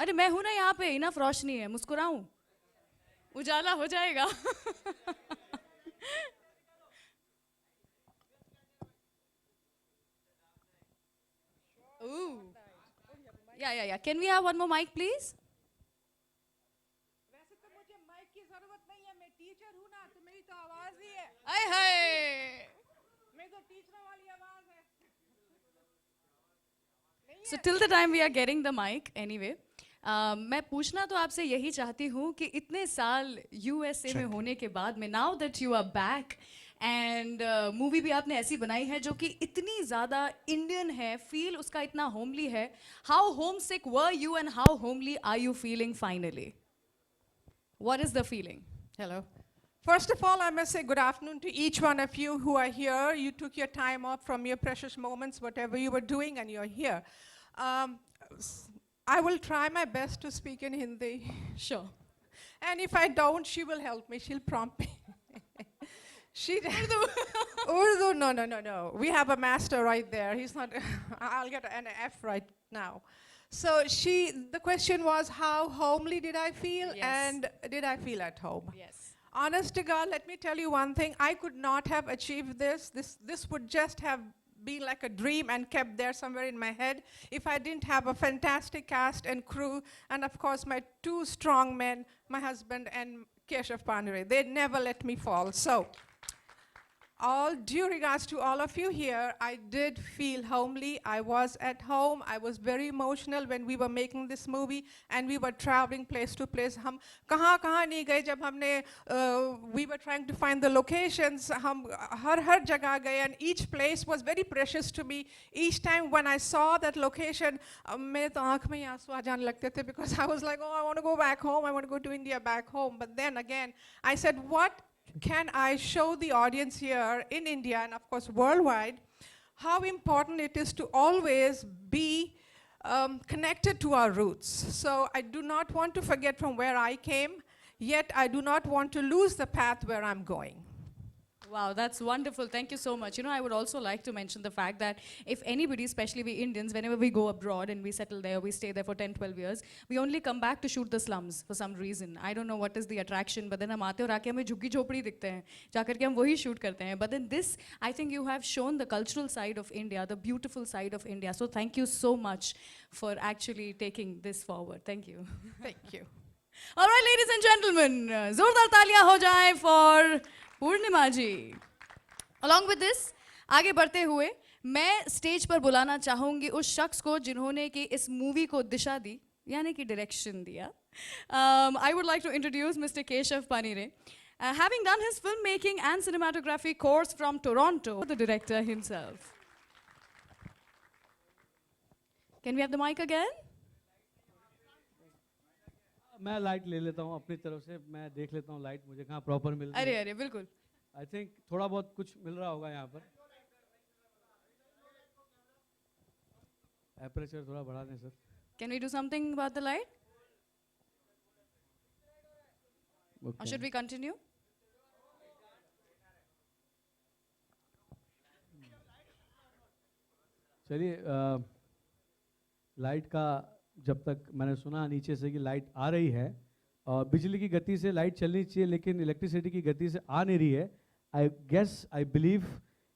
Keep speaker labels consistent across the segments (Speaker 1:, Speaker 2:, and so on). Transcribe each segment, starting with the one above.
Speaker 1: अरे मैं हूं ना यहाँ पे, इनफ रोशनी है, मुस्कुराऊं, उजाला हो जाएगा. Ooh. Yeah. Can we have one more mic, please?
Speaker 2: वैसे तो मुझे माइक की जरूरत नहीं है, मैं टीचर हूँ ना, तो मेरी तो आवाज ही है.
Speaker 1: Ay, hey.
Speaker 2: मेरी तो टीचर वाली आवाज है.
Speaker 1: So till the time we are getting the mic, anyway, मैं पूछना तो आपसे यही चाहती हूँ कि इतने साल यूएसए में होने के बाद में, now that you are back and movie भी आपने ऐसी बनाई है जो कि इतनी ज़्यादा इंडियन है, फील उसका इतना होमली है. How homesick were you and how homely are you feeling finally? What is the feeling? Hello.
Speaker 2: First of all, I must say good afternoon to each one of you who are here. You took your time off from your precious moments, whatever you were doing, and you're here. Um, I will try my best to speak in Hindi.
Speaker 1: Sure.
Speaker 2: And if I don't, she will help me. She'll prompt me. Urdu, no. We have a master right there. He's not, I'll get an F right now. So the question was, how homely did I feel?
Speaker 1: Yes.
Speaker 2: And did I feel at home?
Speaker 1: Yes.
Speaker 2: Honest to God, let me tell you one thing. I could not have achieved this. This would just have been like a dream and kept there somewhere in my head if I didn't have a fantastic cast and crew, and of course my two strong men, my husband and Keshav Pandure. They never let me fall. So, all due regards to all of you here, I did feel homely. I was at home. I was very emotional when we were making this movie and we were traveling place to place. हम कहाँ नहीं गए जब हमने we were trying to find the locations. हम हर जगह गए, and each place was very precious to me. Each time when I saw that location, मेरे तो आँख में आंसू आ जाने लगते थे, because I was like, oh, I want to go back home. I want to go to India back home. But then again, I said, what can I show the audience here in India and of course worldwide, how important it is to always be connected to our roots. So I do not want to forget from where I came, yet I do not want to lose the path where I'm going.
Speaker 1: Wow, that's wonderful. Thank you so much. You know, I would also like to mention the fact that if anybody, especially we Indians, whenever we go abroad and we settle there, we stay there for 10, 12 years, we only come back to shoot the slums for some reason. I don't know what is the attraction, but then हम आते और आके हमें झुग्गी झोपड़ी दिखते हैं, जाकर के हम वही shoot करते हैं. But then this, I think you have shown the cultural side of India, the beautiful side of India. So thank you so much for actually taking this forward. Thank you.
Speaker 2: Thank you.
Speaker 1: All right, ladies and gentlemen, जोरदार तालियां हो जाएं for Purnima ji. Along with this, आगे बढ़ते हुए मैं stage पर बुलाना चाहूँगी उस शख्स को जिन्होंने कि इस मूवी को दिशा दी, यानी कि डायरेक्शन दिया. I would like to introduce Mr. Keshav Pandure. Having done his filmmaking and cinematography course from Toronto, the director himself. Can we have the mic again?
Speaker 3: मैं लाइट ले लेता हूँ अपनी तरफ से, मैं देख लेता हूँ लाइट मुझे कहाँ प्रॉपर मिल रही है.
Speaker 1: अरे बिल्कुल.
Speaker 3: आई थिंक थोड़ा बहुत कुछ मिल रहा होगा यहाँ पर. एपरेचर थोड़ा बढ़ा दें sir.
Speaker 1: Can we do something about the light?
Speaker 3: Okay.
Speaker 1: Or should we continue?
Speaker 3: चलिए, लाइट का जब तक मैंने सुना नीचे से कि लाइट आ रही है, और बिजली की गति से लाइट चलनी चाहिए लेकिन इलेक्ट्रिसिटी की गति से आ नहीं रही है. आई बिलीव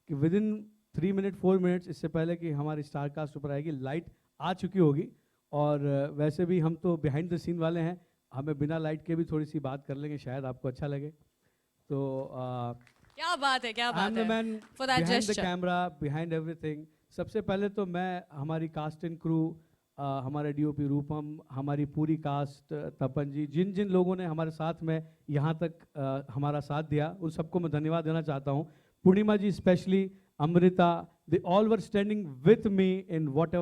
Speaker 3: कि विद इन 3 मिनट 4 मिनट्स इससे पहले कि हमारी स्टार कास्ट ऊपर आएगी, लाइट आ चुकी होगी. और वैसे भी हम तो बिहाइंड द सीन वाले हैं, हमें बिना लाइट के भी थोड़ी सी बात कर लेंगे, शायद आपको अच्छा लगे. तो
Speaker 1: क्या बात है, क्या बात है.
Speaker 3: Man
Speaker 1: For that
Speaker 3: behind the
Speaker 1: gesture.
Speaker 3: Camera, behind everything. सबसे पहले तो मैं हमारी कास्ट एंड क्रू, हमारे डीओपी रूपम, हमारी पूरी कास्ट, तपन जी, जिन जिन लोगों ने हमारे साथ में यहाँ तक हमारा साथ दिया, उन सबको मैं धन्यवाद देना चाहता हूँ. Purnima ji specially, Amrita, they all were standing with me in what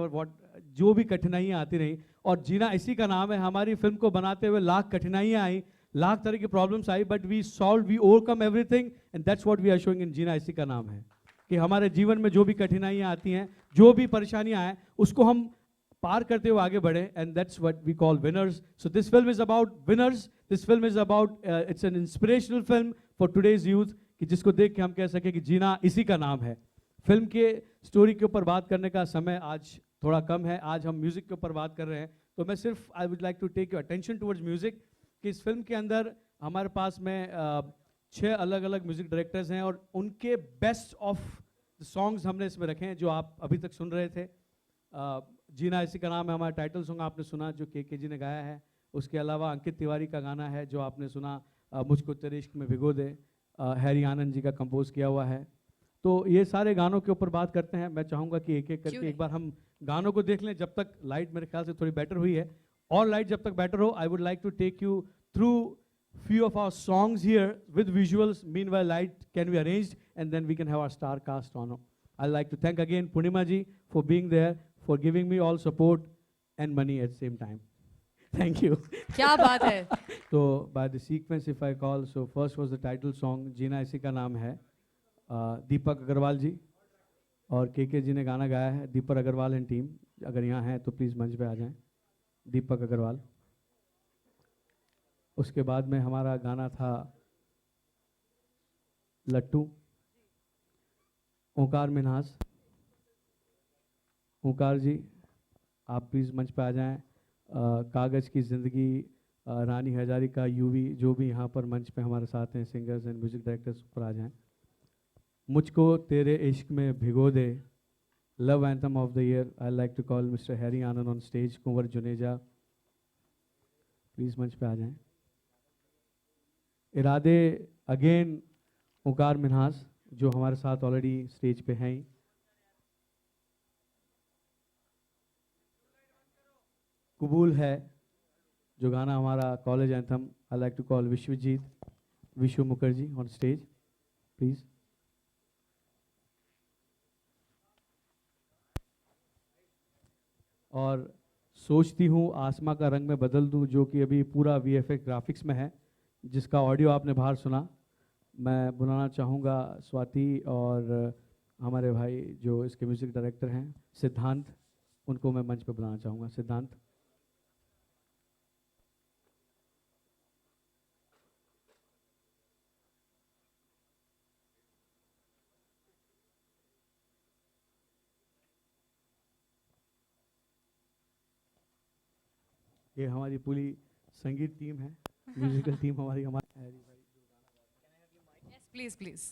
Speaker 3: जो भी कठिनाइयाँ आती रहीं. और जीना इसी का नाम है. हमारी फिल्म को बनाते हुए लाख कठिनाइयाँ आई, लाख तरह की प्रॉब्लम्स आई, but we solve, we overcome everything, and that's what we are showing in Jeena Isi Ka नाम है. कि हमारे जीवन में जो भी कठिनाइयाँ आती हैं, जो भी परेशानियाँ आए, उसको हम पार करते हुए आगे बढ़े, and that's what we call winners. So this film is about winners. This film is about, it's an inspirational film for today's youth, कि जिसको देख के हम कह सकें कि जीना इसी का नाम है. फिल्म के स्टोरी के ऊपर बात करने का समय आज थोड़ा कम है। आज हम म्यूज़िक के ऊपर बात कर रहे हैं, तो मैं सिर्फ I would like to take your attention towards music कि इस फिल्म के अंदर हमारे पास में 6 अलग अलग म्यूज़िक डायरेक्टर्स हैं और उनके बेस्ट ऑफ सॉन्ग्स हमने इसमें रखे हैं जो आप अभी तक सुन रहे थे। जीना इसी का नाम है, हमारा टाइटल सॉन्ग आपने सुना जो के जी ने गाया है। उसके अलावा अंकित तिवारी का गाना है जो आपने सुना, मुझको तेरे इश्क में भिगो दे, हैरी आनंद जी का कंपोज किया हुआ है। तो ये सारे गानों के ऊपर बात करते हैं। मैं चाहूँगा कि एक एक करके एक बार हम गानों को देख लें। जब तक लाइट मेरे ख्याल से थोड़ी बेटर हुई है, और लाइट जब तक बेटर हो, I would like to take you through few of our songs here with visuals. Meanwhile, light can be arranged and then we can have our star cast on. I'd like to thank again Purnima ji for being there, for giving me all support and money at the same time. Thank you.
Speaker 1: क्या बात है.
Speaker 3: So by the sequence if I call, so first was the title song, जीना इसी का नाम है, दीपक अग्रवाल जी और के जी ने गाना गाया है। दीपक अग्रवाल एंड टीम अगर यहाँ हैं तो प्लीज़ मंच पे आ जाएं, दीपक अग्रवाल। उसके बाद में हमारा गाना था लट्टू, ओंकार मिन्हास। ओंकार जी आप प्लीज़ मंच पे आ जाएं। कागज़ की ज़िंदगी, रानी हजारिका, यूवी, जो भी यहाँ पर मंच पे हमारे साथ हैं सिंगर्स एंड म्यूज़िक डायरेक्टर्स, ऊपर आ जाएं। मुझको तेरे इश्क में भिगो दे, love anthem of the year, I like to call mister Harry Anand on stage. Kunwar Juneja please मंच पे आ जाएं। इरादे अगेन ओंकार मिन्हास जो हमारे साथ ऑलरेडी स्टेज पे हैं। कबूल है जो गाना हमारा college anthem, I like to call Vishwa Mukherjee on stage please. और सोचती हूँ आसमां का रंग में बदल दूँ जो कि अभी पूरा VFX ग्राफिक्स में है, जिसका ऑडियो आपने बाहर सुना। मैं बुलाना चाहूँगा स्वाति और हमारे भाई जो इसके म्यूज़िक डायरेक्टर हैं सिद्धांत, उनको मैं मंच पे बुलाना चाहूँगा। सिद्धांत। ये हमारी पूरी संगीत टीम है, म्यूजिकल टीम हमारी।
Speaker 1: Please, please.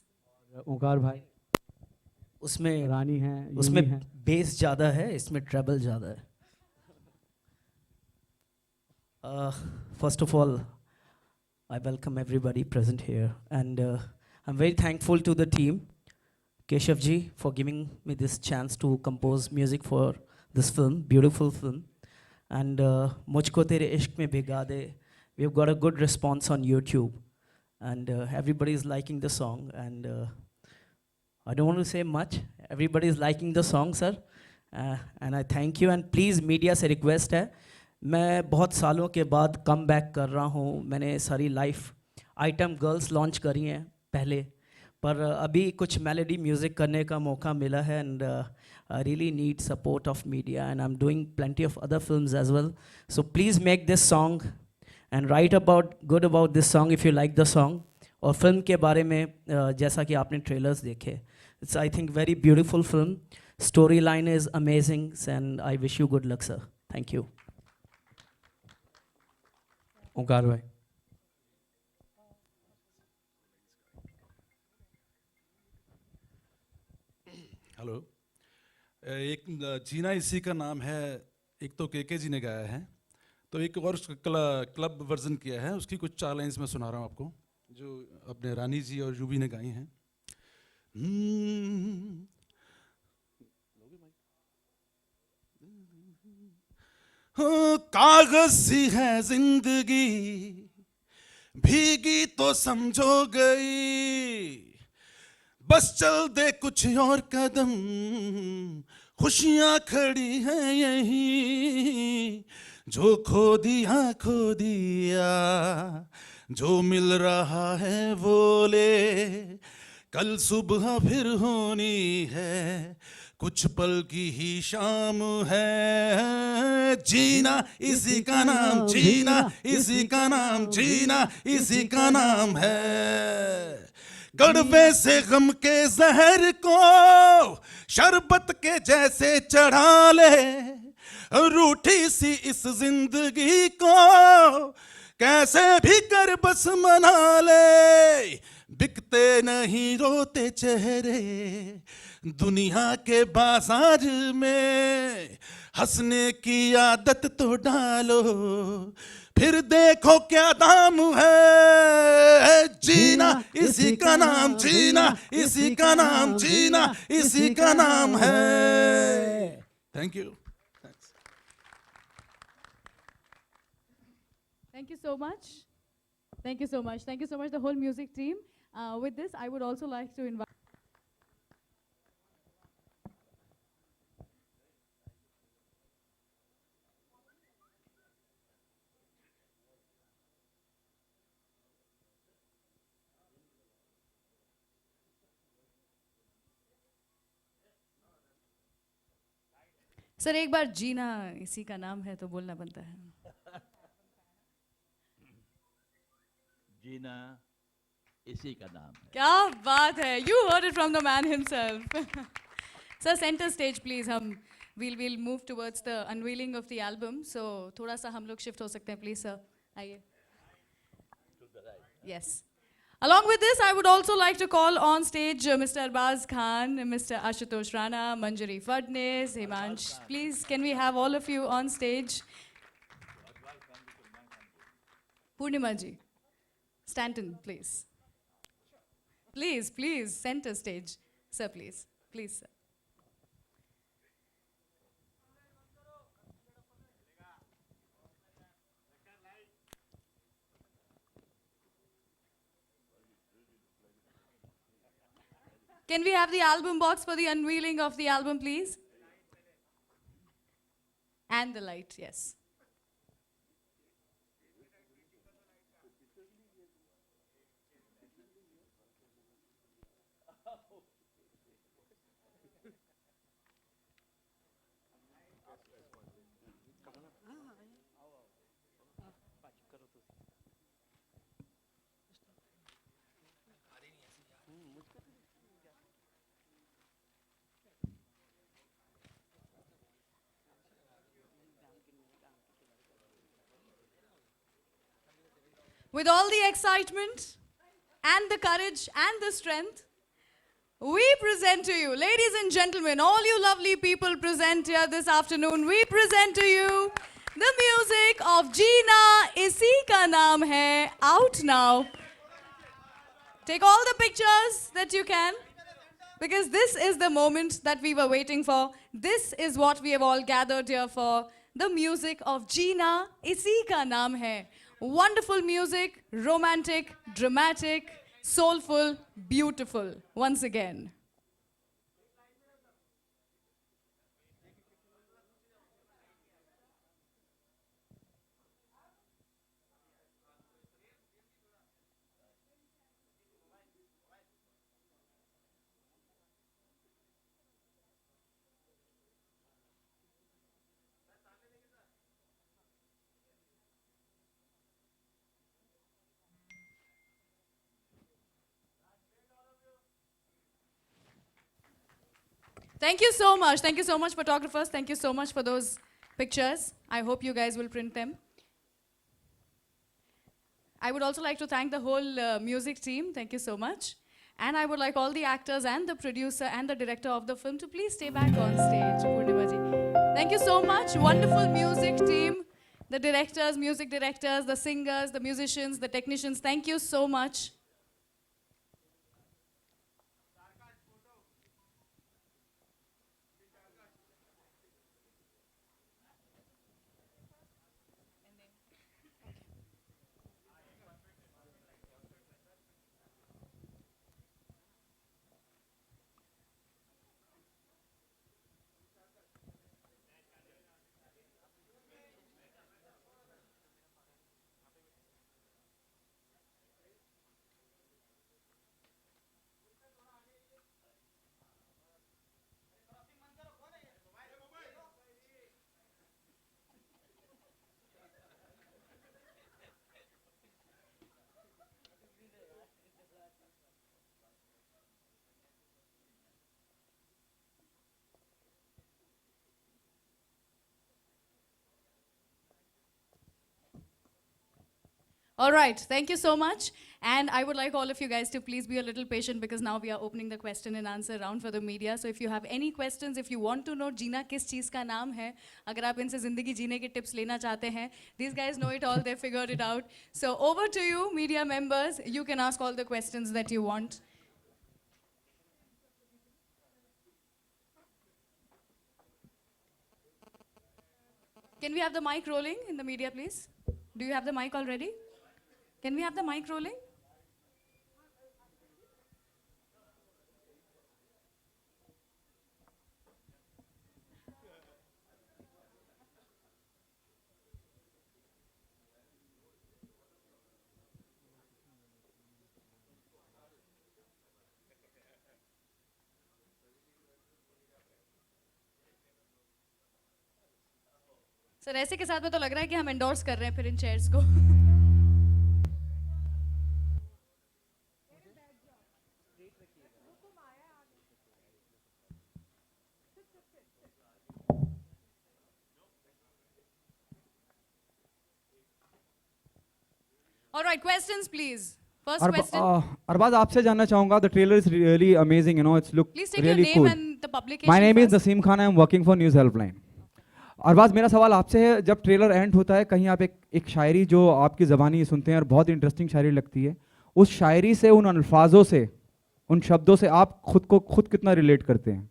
Speaker 3: ओंकार भाई,
Speaker 4: उसमें
Speaker 3: रानी है,
Speaker 4: उसमें
Speaker 3: है।
Speaker 4: बेस ज़्यादा है, इसमें ट्रेबल ज़्यादा है। First of all, I welcome everybody present here and I'm very thankful to the team, Keshav ji, for giving me this chance to compose music for this film, beautiful film. And Mujhko Tere Ishq Mein Bhiga De, we've got a good response on YouTube. And everybody is liking the song, and I don't want to say much. Everybody is liking the song, sir, and I thank you. And please, media से request है, मैं बहुत सालों के बाद come back कर रहा हूँ। मैंने सारी लाइफ आइटम गर्ल्स लॉन्च करी हैं पहले, पर अभी कुछ मेलोडी म्यूज़िक करने का मौका मिला है, and I really need support of media, and I'm doing plenty of other films as well. So please make this song and write good about this song if you like the song. और film के बारे में जैसा कि आपने trailers देखे, it's I think very beautiful film. Storyline is amazing and I wish you good luck, sir. Thank you.
Speaker 3: ओंकार भाई।
Speaker 5: Hello. एक जीना इसी का नाम है, एक तो के जी ने गाया है, तो एक और क्लब वर्जन किया है, उसकी कुछ 4 लाइन्स मैं सुना रहा हूँ आपको, जो अपने रानी जी और यूबी ने गाई हैं। कागज सी है जिंदगी, भीगी तो समझो गई, बस चल दे कुछ और कदम, खुशियां खड़ी हैं यहीं, जो खो दिया, जो मिल रहा है वो ले, कल सुबह फिर होनी है, कुछ पल की ही शाम है, जीना इसी का नाम, जीना इसी का नाम, जीना इसी का नाम है। कड़वे से गम के जहर को शरबत के जैसे चढ़ा ले, रूठी सी इस जिंदगी को कैसे भी कर बस मना ले। बिकते नहीं रोते चेहरे दुनिया के बाजार में, हंसने की आदत तो डालो, फिर देखो क्या दाम है। जीना इसी का नाम, जीना इसी का नाम, जीना इसी का नाम है। Thank you.
Speaker 1: Thank you so much. Thank you so much. Thank you so much, the whole music team. With this, I would also like to invite. Sir एक बार जीना इसी का नाम है तो बोलना बनता है।
Speaker 6: जीना इसी का नाम है।
Speaker 1: क्या बात है, you heard it from the man himself. Sir, center stage please. हम we'll move towards the unveiling of the album. So थोड़ा सा हम लोग shift हो सकते हैं please sir. आइए. Yes. Along with this, I would also like to call on stage Mr. Arbaz Khan, Mr. Ashutosh Rana, Manjari Fadnis, Himansh. Please, can we have all of you on stage? Purnima ji, Stanton, please. Please, center stage. Sir, please. Please, sir. Can we have the album box for the unveiling of the album, please? And the light, yes. With all the excitement and the courage and the strength, we present to you, ladies and gentlemen, all you lovely people present here this afternoon, we present to you the music of Jeena Isi Ka Naam Hai, out now. Take all the pictures that you can, because this is the moment that we were waiting for. This is what we have all gathered here for, the music of Jeena Isi Ka Naam Hai. Wonderful music, romantic, dramatic, soulful, beautiful. Once again. Thank you so much. Thank you so much, photographers. Thank you so much for those pictures. I hope you guys will print them. I would also like to thank the whole music team. Thank you so much. And I would like all the actors and the producer and the director of the film to please stay back on stage. Purnima ji. Thank you so much. Wonderful music team. The directors, music directors, the singers, the musicians, the technicians. Thank you so much. All right, thank you so much. And I would like all of you guys to please be a little patient because now we are opening the question and answer round for the media. So if you have any questions, if you want to know जीना किस चीज़ का नाम है, अगर आप इनसे ज़िंदगी जीने के tips लेना चाहते हैं, these guys know it all, they figured it out. So over to you, media members. You can ask all the questions that you want. Can we have the mic rolling in the media, please? Do you have the mic already? Can we have the mic rolling? Sir ऐसे के साथ में तो लग रहा है कि हम एंडोर्स कर रहे हैं फिर इन चेयर्स को. All right, questions please. First question.
Speaker 7: Arbaaz आपसे जानना चाहूँगा the trailer is really amazing, you know, it's look
Speaker 1: Please take
Speaker 7: really
Speaker 1: your name
Speaker 7: cool.
Speaker 1: and the publication
Speaker 7: My name is
Speaker 1: first.
Speaker 7: Naseem Khan, I am working for News Helpline. Arbaaz मेरा सवाल आपसे है, जब trailer and होता है कहीं आप एक शायरी जो आपकी ज़बानी सुनते हैं और बहुत इंटरेस्टिंग शायरी लगती है, उस शायरी से, उन अल्फाजों से, उन शब्दों से आप खुद कितना रिलेट करते हैं?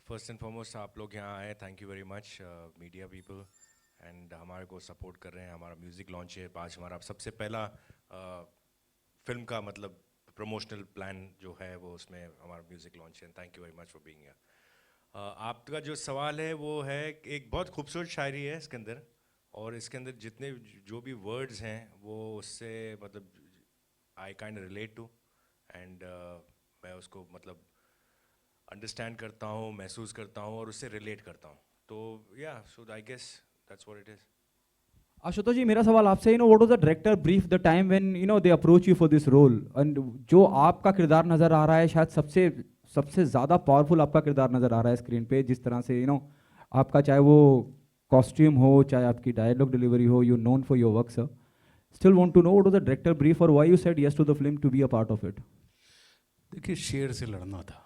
Speaker 8: फर्स्ट एंड फॉरमोस्ट आप लोग यहाँ आए, thank you very much media people and हमारे को सपोर्ट कर रहे हैं. हमारा म्यूज़िक लॉन्च है 5 हमारा सबसे पहला फिल्म का मतलब प्रमोशनल प्लान जो है वो उसमें हमारा म्यूज़िक लॉन्च है. Thank you very much for being here. आपका जो सवाल है वो है एक बहुत खूबसूरत शायरी है इसके अंदर, और इसके अंदर जितने जो भी वर्ड्स हैं वो उससे मतलब I kind relate to and मैं उसको मतलब अंडरस्टैंड करता हूँ, महसूस करता हूँ और उससे रिलेट करता हूँ. तो या so I guess that's what it is.
Speaker 7: Ashutosh ji मेरा सवाल आपसे, what was the director brief the time when they approach you for this role, and जो आपका किरदार नज़र आ रहा है शायद सबसे ज़्यादा पावरफुल आपका किरदार नज़र आ रहा है स्क्रीन पे, जिस तरह से आपका चाहे वो कॉस्ट्यूम हो, चाहे आपकी डायलॉग डिलीवरी हो, you known for your work sir. Still want to know what was the director brief और why you said yes to the film to be a part of it.
Speaker 5: देखिए शेर से लड़ना था.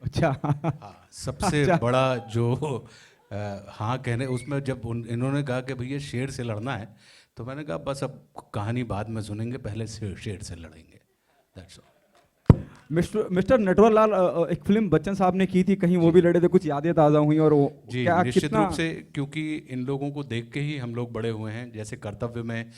Speaker 7: अच्छा.
Speaker 5: हाँ, सबसे
Speaker 7: अच्छा.
Speaker 5: बड़ा जो हाँ कहने उसमें जब इन्होंने कहा कि भैया शेर से लड़ना है, तो मैंने कहा बस अब कहानी बाद में सुनेंगे, पहले शेर से लड़ेंगे. That's all.
Speaker 7: Mister Natwar Lal एक फिल्म बच्चन साहब ने की थी, कहीं वो भी लड़े थे, कुछ यादें ताज़ा हुई और वो
Speaker 5: जी
Speaker 7: क्या
Speaker 5: निश्चित
Speaker 7: कितना
Speaker 5: रूप से, क्योंकि इन लोगों को देख के ही हम लोग बड़े हुए हैं. जैसे कर्तव्य में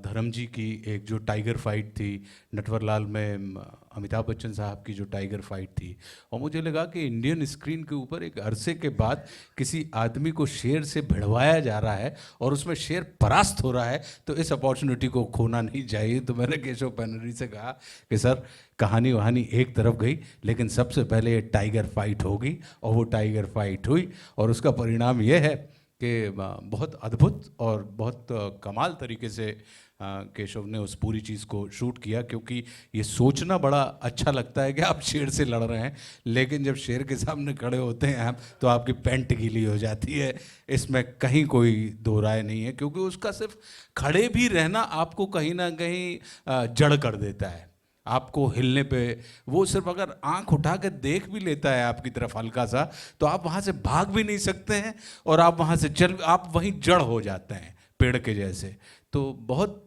Speaker 5: धर्म जी की एक जो टाइगर फाइट थी, नटवरलाल में अमिताभ बच्चन साहब की जो टाइगर फाइट थी, और मुझे लगा कि इंडियन स्क्रीन के ऊपर एक अरसे के बाद किसी आदमी को शेर से भिड़वाया जा रहा है और उसमें शेर परास्त हो रहा है, तो इस अपॉर्चुनिटी को खोना नहीं चाहिए. तो मैंने केशव बनर्जी से कहा कि सर कहानी वहानी एक तरफ गई, लेकिन सबसे पहले ये टाइगर फाइट होगी, और वो टाइगर फाइट हुई और उसका परिणाम ये है कि बहुत अद्भुत और बहुत कमाल तरीके से केशव ने उस पूरी चीज़ को शूट किया. क्योंकि ये सोचना बड़ा अच्छा लगता है कि आप शेर से लड़ रहे हैं, लेकिन जब शेर के सामने खड़े होते हैं आप, तो आपकी पैंट गीली हो जाती है. इसमें कहीं कोई दो राय नहीं है, क्योंकि उसका सिर्फ खड़े भी रहना आपको कहीं ना कहीं जड़ कर देता है. आपको हिलने पे वो सिर्फ अगर आंख उठा के देख भी लेता है आपकी तरफ हल्का सा, तो आप वहाँ से भाग भी नहीं सकते हैं, और आप वहाँ से आप वहीं जड़ हो जाते हैं पेड़ के जैसे. तो बहुत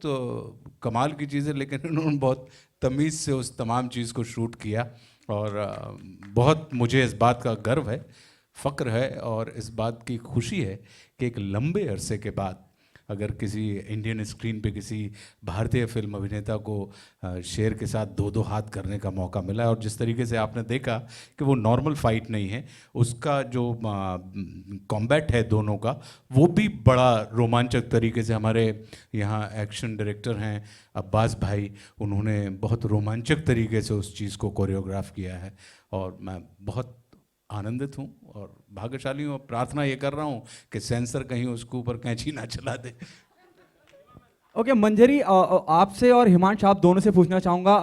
Speaker 5: कमाल की चीज़ है, लेकिन उन्होंने बहुत तमीज़ से उस तमाम चीज़ को शूट किया, और बहुत मुझे इस बात का गर्व है, फ़ख्र है, और इस बात की खुशी है कि एक लंबे अरसे के बाद अगर किसी इंडियन स्क्रीन पे किसी भारतीय फिल्म अभिनेता को शेर के साथ दो हाथ करने का मौका मिला है. और जिस तरीके से आपने देखा कि वो नॉर्मल फाइट नहीं है, उसका जो कॉम्बैट है दोनों का, वो भी बड़ा रोमांचक तरीके से हमारे यहाँ एक्शन डायरेक्टर हैं अब्बास भाई, उन्होंने बहुत रोमांचक तरीके से उस चीज़ को कोरियोग्राफ किया है. और मैं बहुत आनंदित हूँ और भाग्यशाली हूँ. प्रार्थना ये कर रहा हूँ कि सेंसर कहीं उसके ऊपर कैंची ना चला दे.
Speaker 7: ओके मंजरी, आपसे और हिमांश आप दोनों से पूछना चाहूँगा.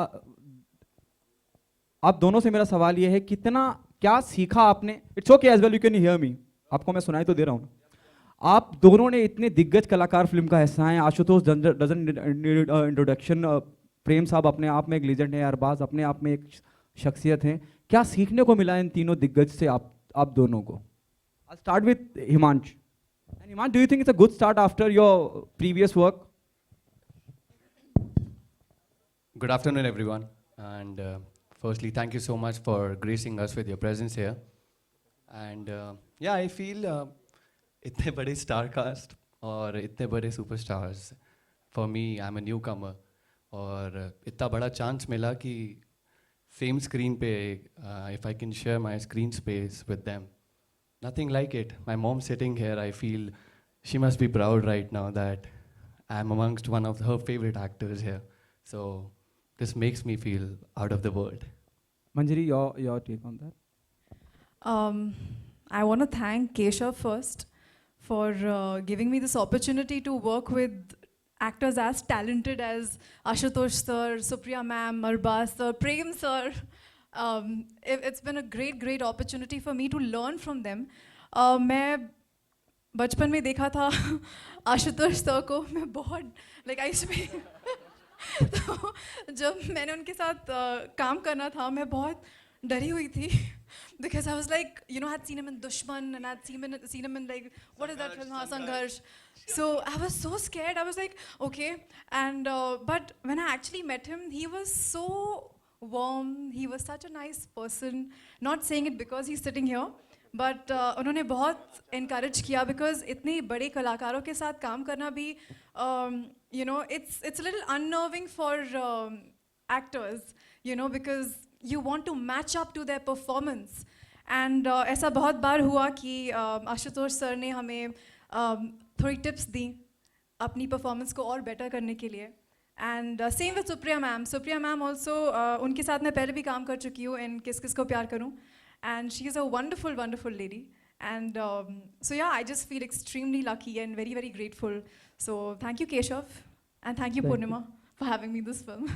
Speaker 7: आप दोनों से मेरा सवाल ये है, क्या सीखा आपने? It's okay as well, you can hear me. आपको मैं सुनाई तो दे रहा हूँ. आप दोनों ने इतने दिग्गज कलाकार फिल्म का हिस्सा हैं. Ashutosh doesn't need introduction. Prem साहब अपने आप में एक लीजेंड है, अरबाज अपने आप में एक शख्सियत हैं. क्या सीखने को मिला इन तीनों दिग्गज से आप दोनों को? I'll start with Himansh. And Himansh, do you think it's a good start after your previous work?
Speaker 9: Good afternoon, everyone. And firstly, thank you so much for gracing us with your presence here. And yeah, I feel इतने बड़े star cast और इतने बड़े superstars. For me, I'm a newcomer. और इतना बड़ा chance मिला कि same screen पे if I can share my screen space with them. Nothing like it. My mom sitting here, I feel she must be proud right now that I'm amongst one of her favorite actors here. So this makes me feel out of the world.
Speaker 7: Manjari, your take on that?
Speaker 1: I want to thank Keshav first for giving me this opportunity to work with actors as talented as Ashutosh sir, Supriya ma'am, Arbaz sir, Prem sir. It's been a great opportunity for me to learn from them. मैं बचपन में देखा था Ashutosh sir को, मैं बहुत like I used to be तो जब मैंने उनके साथ काम करना था मैं बहुत डरी हुई थी because I was like, you know, I had seen him in Dushman and I had seen him in like, what is that film, Sangharsh. So I was so scared. I was like, okay. And but when I actually met him, he was so warm. He was such a nice person. Not saying it because he's sitting here, but उन्होंने बहुत encourage किया because इतने बड़े कलाकारों के साथ काम करना भी, you know, it's a little unnerving for actors, you know, because you want to match up to their performance. And ऐसा बहुत बार हुआ कि आशुतोष सर ने हमें थोड़ी tips दी अपनी performance को और better करने के लिए. And same with Supriya ma'am. Supriya ma'am also, उनके साथ मैं पहले भी काम कर चुकी हूँ in किस किस को प्यार करूँ. And she is a wonderful lady. And so yeah, I just feel extremely lucky and very grateful. So thank you Keshav and thank you Purnima for having me in this film.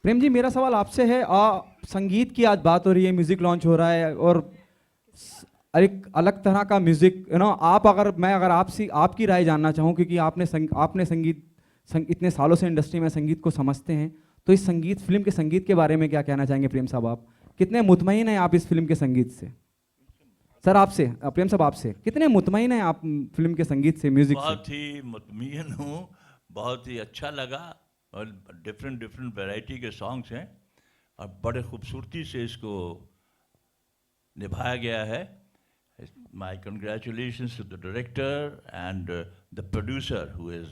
Speaker 7: Prem ji, मेरा सवाल आपसे है. संगीत की आज बात हो रही है, म्यूजिक लॉन्च हो रहा है और एक अलग तरह का म्यूजिक, यू नो, मैं अगर आपकी राय जानना चाहूँ, क्योंकि आपने संगीत इतने सालों से इंडस्ट्री में संगीत को समझते हैं, तो इस फिल्म के संगीत के बारे में क्या कहना चाहेंगे प्रेम साहब? आप कितने मुतमईन हैं आप इस फिल्म के संगीत से? सर आपसे, प्रेम साहब आपसे, कितने मुतमईन हैं आप फिल्म के संगीत से, म्यूजिक से?
Speaker 6: बहुत ही मुतमईन हूँ, बहुत ही अच्छा लगा और डिफरेंट वैरायटी के सॉन्ग्स हैं और बड़े खूबसूरती से इसको निभाया गया है. My congratulations to the director and the producer who has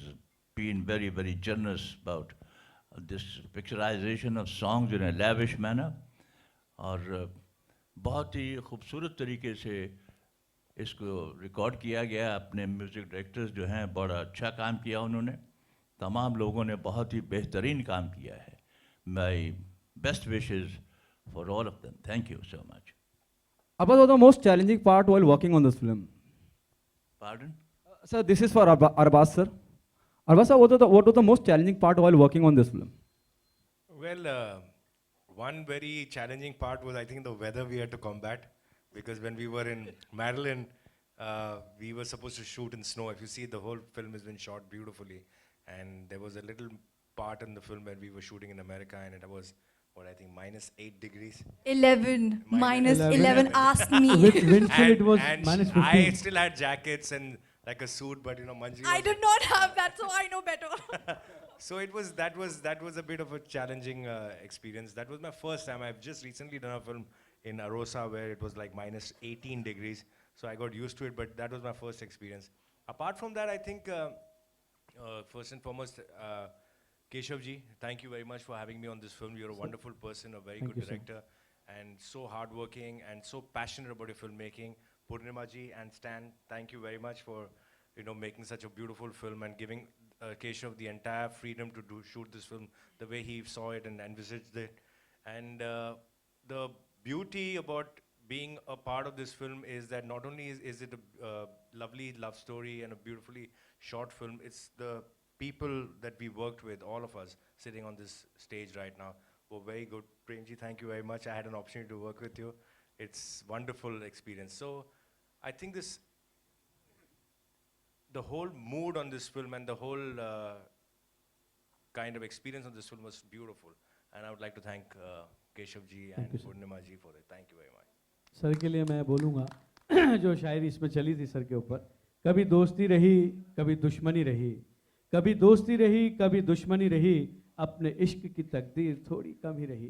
Speaker 6: been very generous about this picturisation of songs in a lavish manner. और बहुत ही खूबसूरत तरीके से इसको रिकॉर्ड किया गया. अपने म्यूज़िक डायरेक्टर्स जो हैं बड़ा अच्छा काम किया उन्होंने. तमाम लोगों ने बहुत ही बेहतरीन काम किया है. My best wishes for all of them. Thank you so much.
Speaker 7: What was the most challenging part while working on this film?
Speaker 6: Pardon?
Speaker 7: Sir, this is for Arbaz sir. Arbaz sir, what was the most challenging part while working on this film?
Speaker 8: Well, one very challenging part was, I think, the weather we had to combat, because when we were in Maryland, we were supposed to shoot in snow. If you see, the whole film has been shot beautifully, and there was a little part in the film when we were shooting in America, and it was, what, I think -8 degrees.
Speaker 1: 11.
Speaker 7: Minus
Speaker 1: -11. Ask me.
Speaker 3: With wind chill it was
Speaker 8: And
Speaker 3: -15.
Speaker 8: I still had jackets and like a suit, but you know, Manji
Speaker 1: I
Speaker 8: was-
Speaker 1: did not have that, so I know better.
Speaker 8: So that was a bit of a challenging experience. That was my first time. I've just recently done a film in Arosa where it was like -18 degrees. So I got used to it, but that was my first experience. Apart from that, I think first and foremost, Keshav ji, thank you very much for having me on this film. You're a wonderful person, a very good director, and so hardworking and so passionate about your filmmaking. Purnima ji and Stan, thank you very much for making such a beautiful film and giving Keshav the entire freedom to shoot this film the way he saw it and envisaged it. And the beauty about being a part of this film is that not only is it a lovely love story and a beautifully shot film, it's the people that we worked with, all of us sitting on this stage right now, were very good. Premji, thank you very much. I had an opportunity to work with you. It's wonderful experience. So I think this the whole mood on this film and the whole kind of experience on this film was beautiful. And I would like to thank Keshav ji and
Speaker 3: you, sir.
Speaker 8: Purnima ji for it. Thank you very much.
Speaker 3: Sir के लिए मैं बोलूँगा जो शायरी इसमें चली थी sir के ऊपर, कभी दोस्ती रही कभी दुश्मनी रही, कभी दोस्ती रही कभी दुश्मनी रही, अपने इश्क की तकदीर थोड़ी कम ही रही,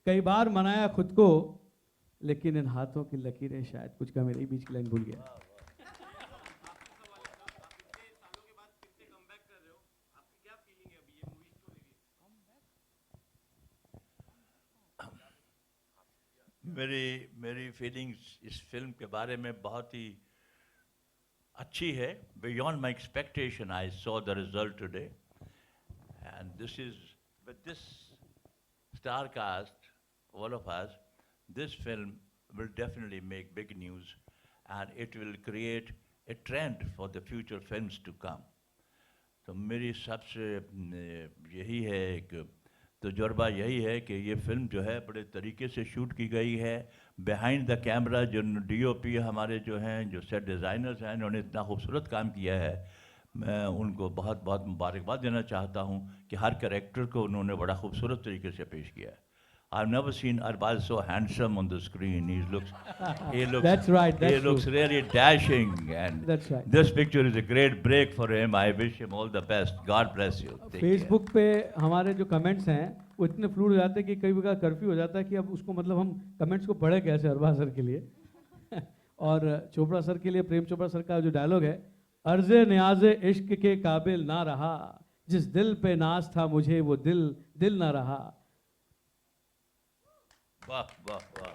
Speaker 3: कई बार मनाया खुद को लेकिन इन हाथों की लकीरें शायद कुछ कमी रही। बीच की लाइन भूल गया।
Speaker 6: मेरी फीलिंग्स इस फिल्म के बारे में बहुत ही अच्छी है। Beyond my expectation I saw the result today and this is with this star cast all of us, this film will definitely make big news and it will create a trend for the future films to come. तो मेरी सबसे यही है, एक तजुर्बा यही है कि ये फिल्म जो है बड़े तरीके से शूट की गई है। बिहाइंड द कैमरा जो डीओपी हमारे जो हैं, जो सेट डिज़ाइनर्स हैं, उन्होंने इतना खूबसूरत काम किया है। मैं उनको बहुत बहुत मुबारकबाद देना चाहता हूँ कि हर कैरेक्टर को उन्होंने बड़ा खूबसूरत तरीके से पेश किया है। I've never seen Arbaz so handsome on the screen.
Speaker 3: That's right.
Speaker 6: He looks really dashing, and
Speaker 3: That's right.
Speaker 6: this picture is a great break for him. I wish him all the best. God bless you. Take care.
Speaker 3: Facebook पे हमारे जो comments हैं वो इतने fluid हो जाते हैं कि कई बार कर्फ्यू हो जाता है कि अब उसको मतलब हम कमेंट्स को पढ़े कैसे अरबाज सर के लिए और चोपड़ा सर के लिए, प्रेम चोपड़ा सर का जो डायलॉग है, अर्ज़े न्याज़े इश्क के काबिल ना रहा, जिस दिल पे नाज था मुझे वो दिल ना रहा।
Speaker 6: वाह वाह वाह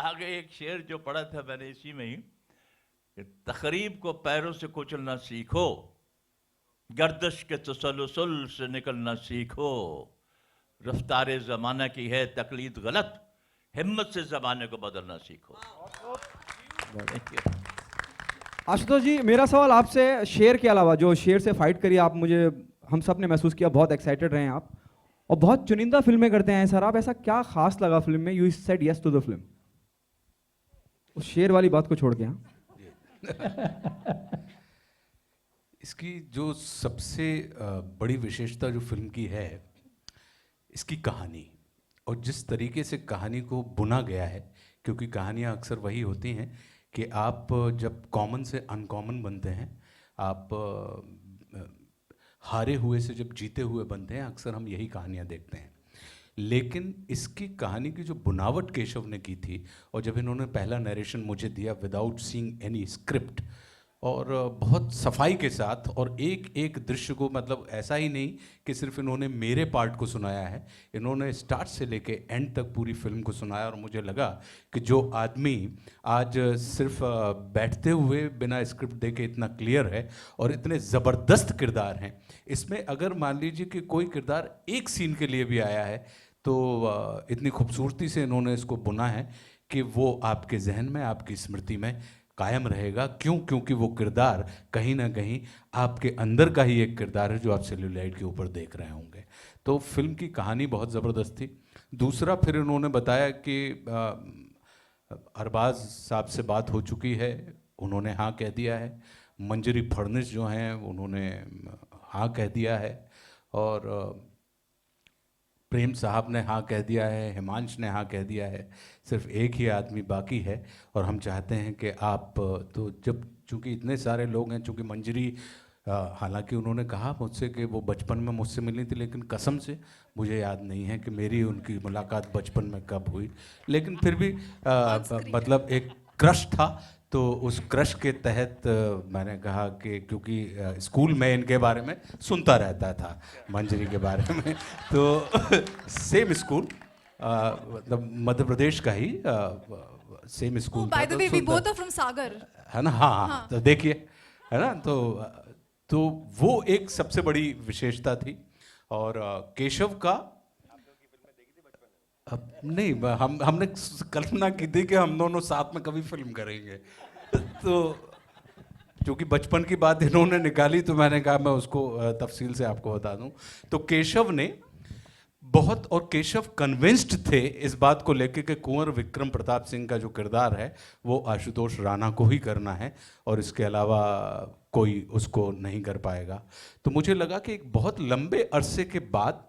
Speaker 6: आगे एक शेर जो पढ़ा था मैंने इसी में ही, कि तकरीब को पैरों से कुचलना सीखो, गर्दश के तसलसल से निकलना सीखो, रफ्तार ज़माना की है तकलीद गलत, हिम्मत से ज़माने को बदलना सीखो।
Speaker 7: आशुतोष जी, मेरा सवाल आपसे शेर के अलावा, जो शेर से फाइट करी आप, मुझे हम सब ने महसूस किया बहुत एक्साइटेड रहे आप और बहुत चुनिंदा फिल्में करते हैं सर आप, ऐसा क्या खास लगा फिल्म में, you said yes to the film, उस शेर वाली बात को छोड़ के?
Speaker 10: इसकी जो सबसे बड़ी विशेषता जो फिल्म की है, इसकी कहानी, और जिस तरीके से कहानी को बुना गया है, क्योंकि कहानियाँ अक्सर वही होती हैं कि आप जब कॉमन से अनकॉमन बनते हैं, आप हारे हुए से जब जीते हुए बनते हैं, अक्सर हम यही कहानियाँ देखते हैं। लेकिन इसकी कहानी की जो बुनावट केशव ने की थी, और जब इन्होंने पहला नरेशन मुझे दिया विदाउट सीइंग एनी स्क्रिप्ट, और बहुत सफाई के साथ, और एक एक दृश्य को, मतलब ऐसा ही नहीं कि सिर्फ इन्होंने मेरे पार्ट को सुनाया है, इन्होंने स्टार्ट से लेके एंड तक पूरी फिल्म को सुनाया। और मुझे लगा कि जो आदमी आज सिर्फ बैठते हुए बिना स्क्रिप्ट देके इतना क्लियर है और इतने ज़बरदस्त किरदार हैं, इसमें अगर मान लीजिए कि कोई किरदार एक सीन के लिए भी आया है तो इतनी खूबसूरती से इन्होंने इसको बुना है कि वो आपके जहन में, आपकी स्मृति में कायम रहेगा। क्यों? क्योंकि वो किरदार कहीं ना कहीं आपके अंदर का ही एक किरदार है जो आप सेल्यूलाइट के ऊपर देख रहे होंगे। तो फिल्म की कहानी बहुत ज़बरदस्त थी। दूसरा, फिर इन्होंने बताया कि अरबाज साहब से बात हो चुकी है, उन्होंने हाँ कह दिया है। मंजरी फड़निस जो हैं उन्होंने हाँ कह दिया है, और प्रेम साहब ने हाँ कह दिया है, हिमांश ने हाँ कह दिया है। सिर्फ एक ही आदमी बाकी है, और हम चाहते हैं कि आप, तो जब चूँकि इतने सारे लोग हैं, चूँकि मंजरी हालांकि उन्होंने कहा मुझसे कि वो बचपन में मुझसे मिली थी, लेकिन कसम से मुझे याद नहीं है कि मेरी उनकी मुलाकात बचपन में कब हुई, लेकिन फिर भी मतलब एक क्रश था। तो उस क्रश के तहत मैंने कहा कि क्योंकि स्कूल में इनके बारे में सुनता रहता था, मंजरी के बारे में, तो सेम स्कूल, मतलब मध्य प्रदेश का ही same school.
Speaker 1: By the way we both are from Sagar,
Speaker 10: है ना? हाँ। तो देखिए, है ना? तो वो एक सबसे बड़ी विशेषता थी। और केशव का अब नहीं, हमने कल्पना की थी कि हम दोनों साथ में कभी फिल्म करेंगे, तो क्योंकि बचपन की बात इन्होंने निकाली तो मैंने कहा मैं उसको तफसील से आपको बता दूं। तो केशव ने बहुत, और केशव कन्विंस्ड थे इस बात को लेकर कि कुंवर विक्रम प्रताप सिंह का जो किरदार है वो आशुतोष राणा को ही करना है और इसके अलावा कोई उसको नहीं कर पाएगा। तो मुझे लगा कि एक बहुत लंबे अरसे के बाद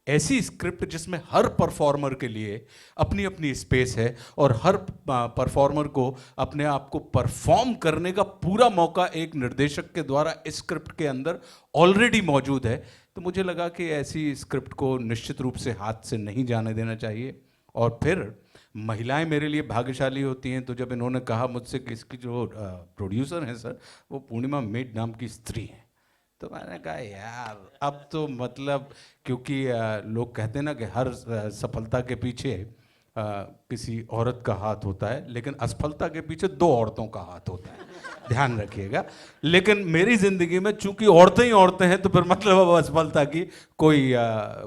Speaker 10: ऐसी स्क्रिप्ट जिसमें हर परफॉर्मर के लिए अपनी अपनी स्पेस है और हर परफॉर्मर को अपने आप को परफॉर्म करने का पूरा मौका एक निर्देशक के द्वारा इस स्क्रिप्ट के अंदर ऑलरेडी मौजूद है, तो मुझे लगा कि ऐसी स्क्रिप्ट को निश्चित रूप से हाथ से नहीं जाने देना चाहिए। और फिर महिलाएं मेरे लिए भाग्यशाली होती हैं, तो जब इन्होंने कहा मुझसे कि इसकी जो प्रोड्यूसर हैं सर वो पूर्णिमा मेड नाम की स्त्री हैं, तो मैंने कहा यार अब तो मतलब, क्योंकि लोग कहते हैं ना कि हर सफलता के पीछे किसी औरत का हाथ होता है, लेकिन असफलता के पीछे 2 औरतों का हाथ होता है, ध्यान रखिएगा। लेकिन मेरी ज़िंदगी में चूंकि औरतें ही औरतें हैं तो फिर मतलब अब असफलता की कोई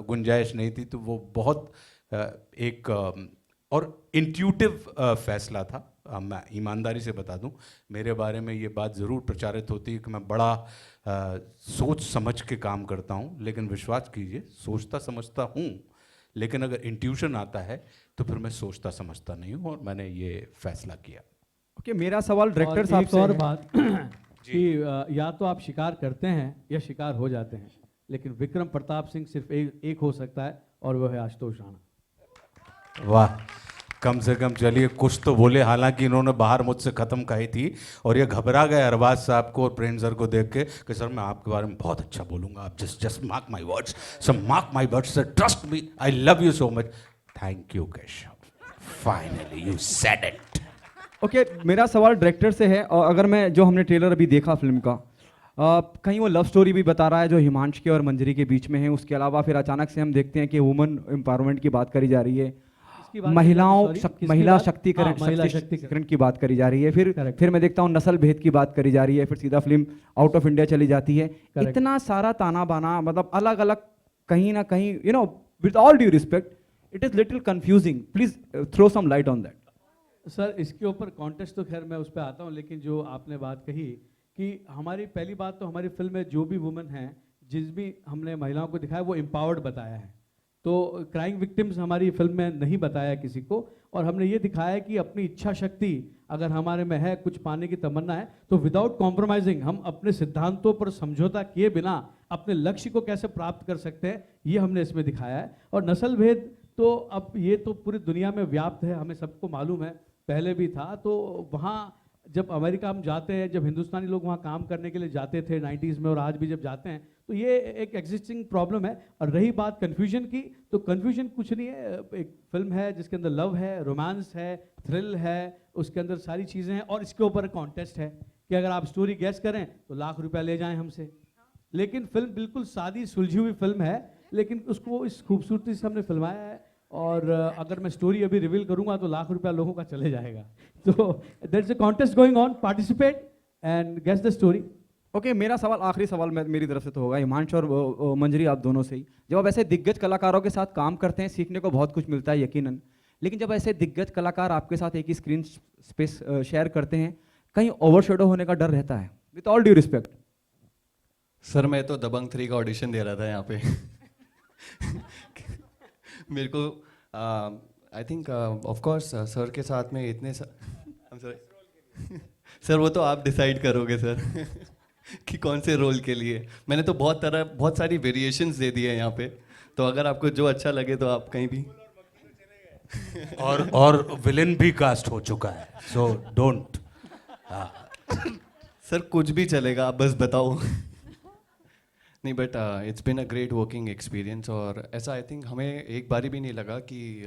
Speaker 10: गुंजाइश नहीं थी। तो वो बहुत एक और इंट्यूटिव फैसला था। मैं ईमानदारी से बता दूं, मेरे बारे में ये बात ज़रूर प्रचारित होती है कि मैं बड़ा सोच समझ के काम करता हूं, लेकिन विश्वास कीजिए सोचता समझता हूं, लेकिन अगर इंट्यूशन आता है तो फिर मैं सोचता समझता नहीं हूं, और मैंने ये फैसला किया।
Speaker 7: ओके, मेरा सवाल डायरेक्टर
Speaker 3: और
Speaker 7: साहब
Speaker 3: एक
Speaker 7: से
Speaker 3: और
Speaker 7: है।
Speaker 3: बात कि या तो आप शिकार करते हैं या शिकार हो जाते हैं, लेकिन विक्रम प्रताप सिंह सिर्फ एक हो सकता है और वो है आशुतोष राणा।
Speaker 10: वाह, कम से कम चलिए कुछ तो बोले। हालांकि इन्होंने बाहर मुझसे ख़त्म कही थी और ये घबरा गए अरबाज साहब को और प्रेम सर को देख के कि सर मैं आपके बारे में बहुत अच्छा बोलूँगा, आप just mark my words, sir mark my words, sir trust me, I love you so much. Thank you Keshav, finally you said it.
Speaker 7: Okay, मेरा सवाल डायरेक्टर से है। और अगर मैं जो हमने ट्रेलर अभी देखा फिल्म का, कहीं वो लव स्टोरी भी बता रहा है जो हिमांश के और मंजरी के बीच में है, उसके अलावा फिर अचानक से हम देखते हैं कि वुमेन एम्पावरमेंट की बात करी जा रही है, महिला शक्तिकरण की बात करी जा रही है, फिर मैं देखता हूँ नस्ल भेद की बात करी जा रही है, फिर सीधा फिल्म आउट ऑफ इंडिया चली जाती है। इतना सारा ताना बाना, मतलब अलग अलग, कहीं ना कहीं you know, with all due respect, it is little confusing. Please throw some light on that.
Speaker 3: Sir इसके ऊपर कॉन्टेक्स्ट तो खैर मैं उस पर आता हूँ, लेकिन जो आपने बात कही कि हमारी पहली बात तो हमारी फिल्म में जो भी वुमेन हैं, जिस भी हमने महिलाओं को दिखाया वो एम्पावर्ड बताया है, तो क्राइम विक्टिम्स हमारी फिल्म में नहीं बताया किसी को। और हमने ये दिखाया कि अपनी इच्छा शक्ति अगर हमारे में है, कुछ पाने की तमन्ना है, तो विदाउट कॉम्प्रोमाइजिंग हम अपने सिद्धांतों पर समझौता किए बिना अपने लक्ष्य को कैसे प्राप्त कर सकते हैं, ये हमने इसमें दिखाया है। और नस्ल भेद तो अब ये तो पूरी दुनिया में व्याप्त है, हमें सबको मालूम है, पहले भी था। तो वहाँ जब अमेरिका हम जाते हैं, जब हिंदुस्तानी लोग वहाँ काम करने के लिए जाते थे 90s में, और आज भी जब जाते हैं, तो ये एक एग्जिस्टिंग प्रॉब्लम है। और रही बात कन्फ्यूजन की, तो कन्फ्यूजन कुछ नहीं है। एक फिल्म है जिसके अंदर लव है, रोमांस है, थ्रिल है, उसके अंदर सारी चीज़ें हैं, और इसके ऊपर कॉन्टेस्ट है कि अगर आप स्टोरी गैस करें तो लाख रुपया ले जाएं हमसे। लेकिन फिल्म बिल्कुल सादी सुलझी हुई फिल्म है, लेकिन उसको इस खूबसूरती से हमने फिल्माया है। और अगर मैं स्टोरी अभी रिवील करूंगा तो लाख रुपया लोगों का चले जाएगा। तो there is a contest going on, participate and guess the story.
Speaker 7: Okay, मेरा सवाल, आखिरी सवाल मेरी तरफ से तो होगा हिमांश और मंजरी, आप दोनों से ही। जब आप ऐसे दिग्गज कलाकारों के साथ काम करते हैं, सीखने को बहुत कुछ मिलता है यकीनन, लेकिन जब ऐसे दिग्गज कलाकार आपके साथ एक ही स्क्रीन स्पेस शेयर करते हैं, कहीं ओवरशैडो होने का डर रहता है? With all due respect
Speaker 9: sir, मैं तो दबंग 3 का ऑडिशन दे रहा था यहाँ पे। मेरे को I think of course sir के साथ में इतने सर वो तो आप डिसाइड करोगे सर कि कौन से रोल के लिए। मैंने तो बहुत सारी वेरिएशंस दे दी है यहाँ पे, तो अगर आपको जो अच्छा लगे तो आप कहीं भी।
Speaker 10: और विलेन भी कास्ट हो चुका है, सो डोंट।
Speaker 9: सर कुछ भी चलेगा, आप बस बताओ। नहीं, but it's been a great working experience. और ऐसा आई थिंक हमें एक बारी भी नहीं लगा कि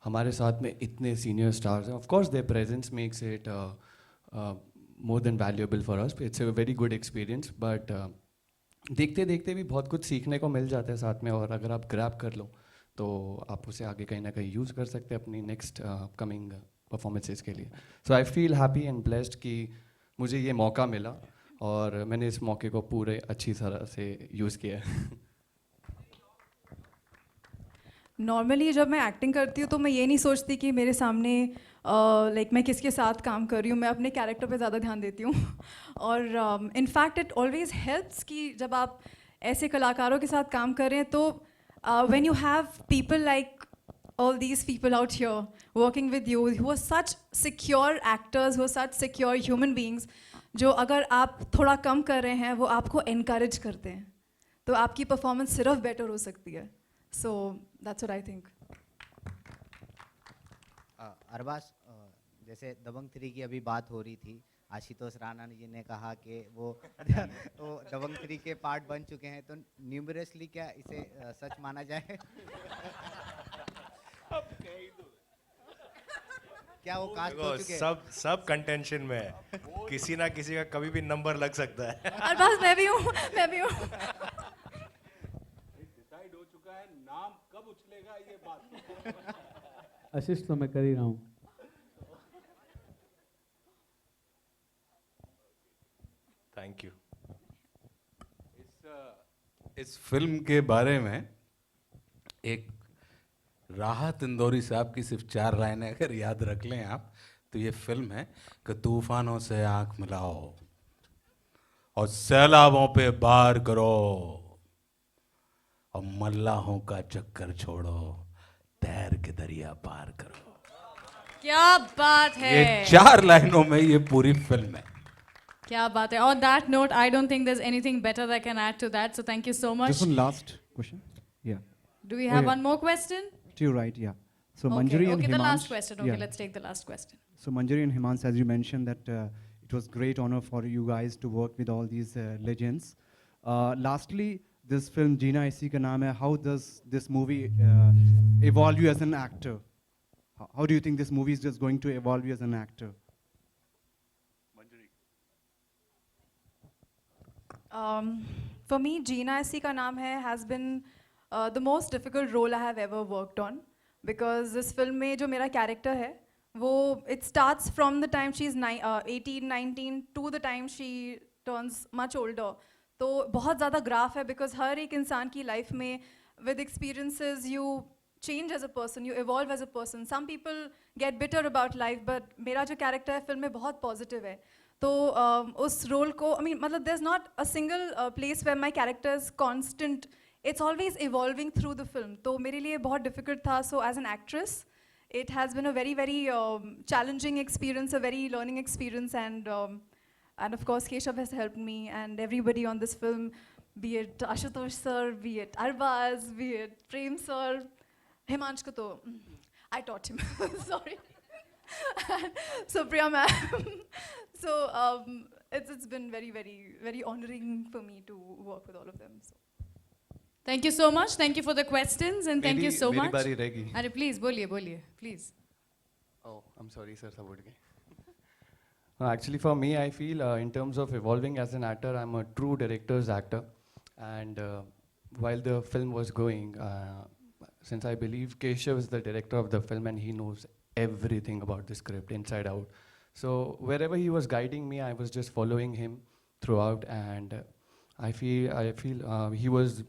Speaker 9: हमारे साथ में इतने सीनियर स्टार्स हैं। Of course there presence makes it more than valuable for us. It's a very good experience, but देखते देखते भी बहुत कुछ सीखने को मिल जाता है साथ में, और अगर आप ग्रैब कर लो तो आप उसे आगे कहीं ना कहीं यूज़ कर सकते हैं अपनी नेक्स्ट अपकमिंग परफॉर्मेंसेस के लिए। So I feel happy and blessed कि मुझे ये मौका मिला और मैंने इस मौके को पूरे अच्छी तरह से यूज़ किया है।
Speaker 11: नॉर्मली जब मैं एक्टिंग करती हूँ तो मैं ये नहीं सोचती कि मेरे सामने लाइक मैं किसके साथ काम कर रही हूँ, मैं अपने कैरेक्टर पे ज़्यादा ध्यान देती हूँ। और इनफैक्ट इट ऑलवेज हेल्प्स कि जब आप ऐसे कलाकारों के साथ काम कर रहे हैं तो when you have people like all these people out here working with you who are such secure actors, who are such secure human beings, जो अगर आप थोड़ा कम कर रहे हैं वो आपको encourage करते हैं, तो आपकी परफॉर्मेंस सिर्फ बेटर हो सकती है. So that's what I think.
Speaker 12: Arbaaz, जैसे दबंग 3 की अभी बात हो रही थी, आशुतोष राणा जी ने कहा कि वो दबंग 3 के पार्ट बन चुके हैं, तो न्यूमरसली क्या इसे सच माना जाए? क्या वो कास्ट हो चुके हैं?
Speaker 8: सब कंटेंशन में है, किसी ना किसी का कभी भी नंबर लग सकता है.
Speaker 11: अरबाज मैं भी हूँ.
Speaker 3: डिसाइड हो चुका है, नाम कब उछलेगा ये बात. असिस्ट तो मैं कर ही रहा हूँ.
Speaker 8: Thank you.
Speaker 10: इस फिल्म के बारे में एक राहत इंदौरी साहब की सिर्फ 4 लाइनें अगर याद रख लें आप, तो ये फिल्म है कि तूफानों से आंख मिलाओ और सैलाबों पे बार करो और मल्लाहों का चक्कर छोड़ो, तैर के दरिया पार करो.
Speaker 1: क्या बात है.
Speaker 10: ये 4 लाइनों में ये पूरी फिल्म है.
Speaker 1: क्या बात है. On that note, I don't think there's anything better that I can add to that. So thank you so much.
Speaker 13: Just one last question. Yeah.
Speaker 1: Do we have one more question?
Speaker 13: To your right, yeah. So
Speaker 1: Okay,
Speaker 13: Manjari and
Speaker 1: okay, the
Speaker 13: Himansh.
Speaker 1: last question. Okay,
Speaker 13: yeah.
Speaker 1: let's take the last question.
Speaker 13: So Manjari and Himansh, as you mentioned, that it was great honor for you guys to work with all these legends. Lastly, this film Jeena Isi Ka Naam Hai, how does this movie evolve you as an actor? How do you think this movie is just going to evolve you as an actor?
Speaker 11: For me, Jeena Isi Ka Naam Hai has been the most difficult role I have ever worked on, because this film में जो मेरा character है, वो it starts from the time she's 18, 19 to the time she turns much older. तो बहुत ज़्यादा graph है, because हर एक इंसान की life में with experiences you change as a person, you evolve as a person. Some people get bitter about life, but मेरा जो character है film में बहुत positive है. तो उस रोल को मतलब there's not a single place where my character is constant. It's always evolving through the film. तो मेरे लिए बहुत difficult था. So as an actress, it has been a very, very challenging experience, a very learning experience, and of course Keshav has helped me and everybody on this film, be it Ashutosh sir, be it Arbaz, be it Prem sir, Himansh ko to I taught him. Sorry. So Priya ma'am. So it's been very, very, very honoring for me to work with all of them. So.
Speaker 1: Thank you so much. Thank you for the questions and thank you so much.
Speaker 9: मेरी बारी रहेगी.
Speaker 1: अरे please बोलिए, please.
Speaker 9: Oh, I'm sorry, sir. सब उठ गए. Actually, for me, I feel in terms of evolving as an actor, I'm a true director's actor. And while the film was going, since I believe Keshav is the director of the film and he knows everything about the script inside out. So wherever he was guiding me, I was just following him throughout, and I feel he was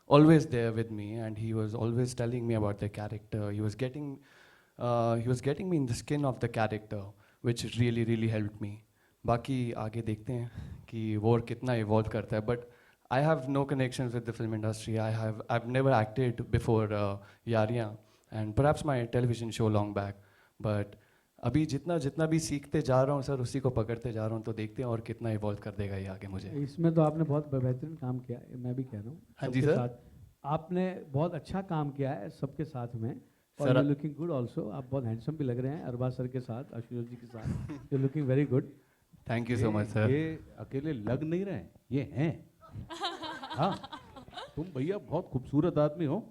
Speaker 9: always there with me, and he was always telling me about the character. He was getting me in the skin of the character, which really, really helped me. बाकी आगे देखते हैं कि वो कितना evolve करता है. But I have no connections with the film industry. I've never acted before Yariyan, and perhaps my television show long back. But अभी जितना भी सीखते जा रहा हूँ सर, उसी को पकड़ते जा रहा हूँ, तो देखते हैं और कितना इवॉल्व कर देगा ये आगे मुझे.
Speaker 3: इसमें तो आपने बहुत बेहतरीन काम किया है, मैं भी कह रहा हूँ.
Speaker 9: हाँ जी सर.
Speaker 3: आपने बहुत अच्छा काम किया है सबके साथ में, और यू लुकिंग गुड ऑल्सो. आप बहुत हैंडसम भी लग रहे हैं अरबाज सर के साथ, आशुतोष जी के साथ. You looking very good.
Speaker 9: Thank you so much sir.
Speaker 10: ये अकेले लग नहीं रहे, ये हैं. हाँ, तुम भैया बहुत खूबसूरत आदमी हो.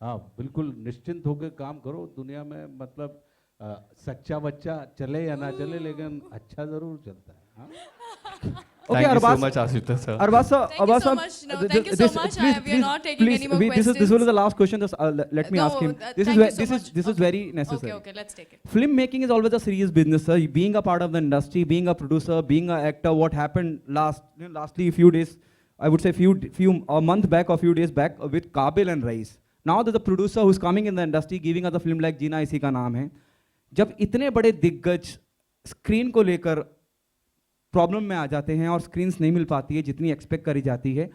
Speaker 10: हाँ, बिल्कुल निश्चिंत होकर काम करो. दुनिया में मतलब सच्चा बच्चा चले या ना चले, लेकिन अच्छा जरूर चलता है. हाँ?
Speaker 9: Okay, thank you so much, Ashutosh sir.
Speaker 1: Thank you so much. No, thank you so much. We are not taking any more questions.
Speaker 13: This was the last question. Just let me ask him. This is very necessary.
Speaker 1: Okay, let's take it.
Speaker 13: Film making is always a serious business, sir. Being a part of the industry, being a producer, being an actor. What happened lastly a few days, I would say a month back or few days back with Kabil and Rais. Now there's a producer who's coming in the industry, giving us a film like Jeena Isi Ka Naam Hai. जब इतने बड़े दिग्गज screen को लेकर problem में आ जाते हैं और स्क्रीन्स नहीं मिल पाती है जितनी एक्सपेक्ट करी जाती है,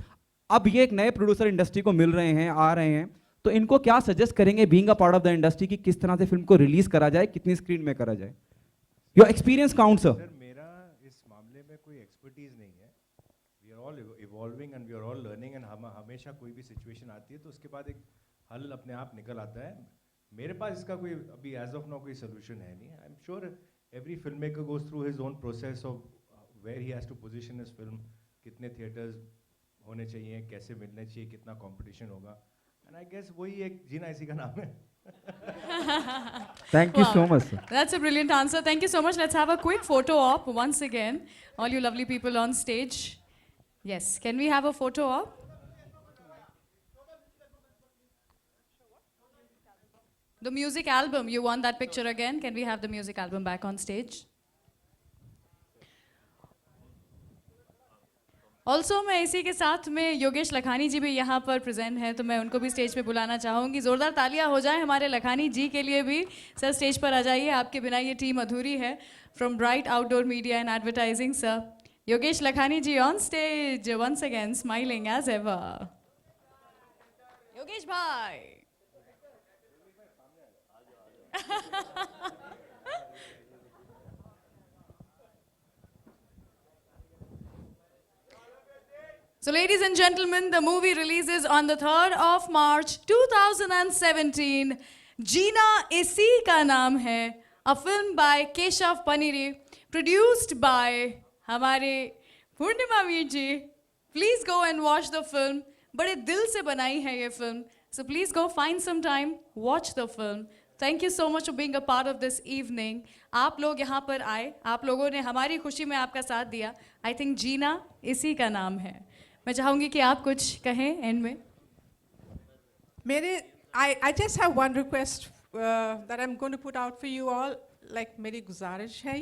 Speaker 7: अब ये एक नए प्रोड्यूसर इंडस्ट्री को मिल रहे हैं, आ रहे हैं, तो इनको क्या सजेस्ट करेंगे being a part of the industry की किस तरह से फिल्म को रिलीज करा जाए, कितनी स्क्रीन में करा जाए? Your experience count sir.
Speaker 8: Sir मेरा इस मामले में कोई एक्सपर्टीज नहीं है. We are all evolving and we are all learning and हम हमेशा कोई भी सिचुएशन आती है तो उसके बाद एक हल अपने आप निकल आता है. मेरे पास इसका कोई अभी एज ऑफ नाउ कोई सोल्यूशन है नहीं. I am sure every film maker goes through his own process of where he has to position his film, कितने थिएटर्स होने चाहिए, कैसे मिलने चाहिए, कितना कंपटीशन होगा. एंड आई गेस वही एक जीना इसी का नाम है.
Speaker 7: Thank you so much, sir.
Speaker 1: That's a brilliant answer. Thank you so much. Let's have a quick photo op once again. All you lovely people on stage. Yes, can we have a photo op? The music album, you want that picture again? Can we have the music album back on stage? Also मैं इसी के साथ में योगेश लखानी जी भी यहाँ पर present हैं, तो मैं उनको भी स्टेज पे बुलाना चाहूँगी. ज़ोरदार तालियां हो जाए हमारे लखानी जी के लिए भी. सर स्टेज पर आ जाइए, आपके बिना ये टीम अधूरी है. From Bright Outdoor Media and Advertising sir Yogesh Lakhani ji on stage once again smiling as ever. Yogesh bhai. So ladies and gentlemen, the movie releases on the 3rd of March 2017. Jeena Isi ka naam hai. A film by Keshav Paniri, produced by hamare Purnima Veer ji. Please go and watch the film. बड़े दिल से बनाई है ये film. So please go find some time, watch the film. Thank you so much for being a part of this evening. आप लोग यहाँ पर आए, आप लोगों ने हमारी खुशी में आपका साथ दिया. I think जीना इसी का नाम है. मैं चाहूँगी कि आप कुछ कहें एंड में.
Speaker 2: I just have one request that I'm going to put out for you all. Like मेरी गुजारिश है,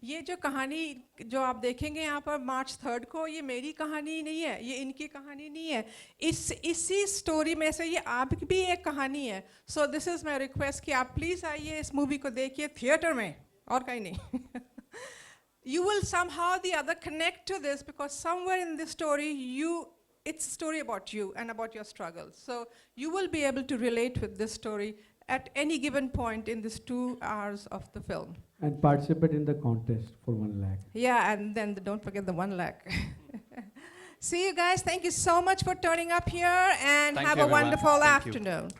Speaker 2: ये जो कहानी जो आप देखेंगे यहाँ पर मार्च 3rd को, ये मेरी कहानी नहीं है, ये इनकी कहानी नहीं है. इसी स्टोरी में से ये आपकी भी एक कहानी है. So this is my request कि आप प्लीज़ आइए, इस मूवी को देखिए थिएटर में, और कहीं नहीं. You will somehow or the other connect to this because somewhere in this story it's a story about you and about your struggles. So you will be able to relate with this story at any given point in this 2 hours of the film.
Speaker 3: And participate in the contest for 1 lakh.
Speaker 2: Yeah, and then don't forget the 1 lakh. See you guys. Thank you so much for turning up here and
Speaker 9: Thank
Speaker 2: have
Speaker 9: you,
Speaker 2: a
Speaker 9: everyone.
Speaker 2: wonderful
Speaker 9: Thank you.
Speaker 2: afternoon.